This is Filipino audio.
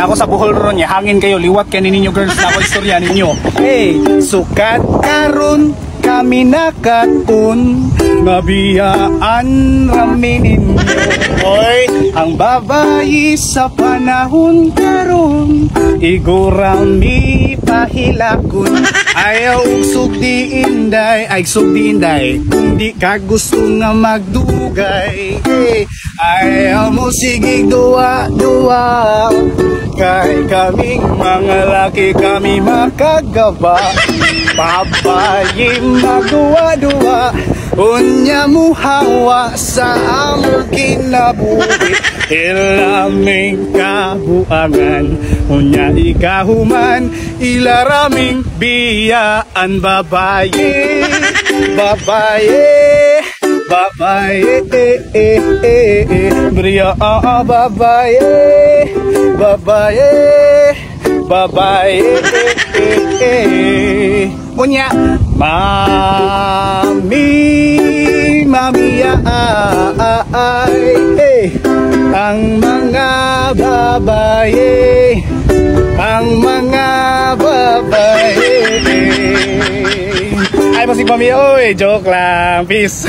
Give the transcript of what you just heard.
na ako sa Bohol ron niya, hangin kayo, liwat kayo ninyo girls na ako istorya ninyo. Hey, sukat karon kami nakatun, mabiyaan rami ninyo. Oy, ang babayi sa panahon karon, igurami pahilakon. Ayaw sugdi inday, ay sugdi inday, kung di ka gusto nga magdugay. Hey, ayaw mo sigig duwa-duwa, kay kaming mga laki kami makagaba. Babayi magduwa-duwa, unya mo hawa sa among kinabuhi. Ilaming kabuangan, unya ikahuman, ilaraming biyaan. Babaye, babaye, babaye, bria babaye, babaye, babaye, unya mami ay, ang mga babaye, ang mga babaye. Ay, masig mami, oy, joke lang, peace.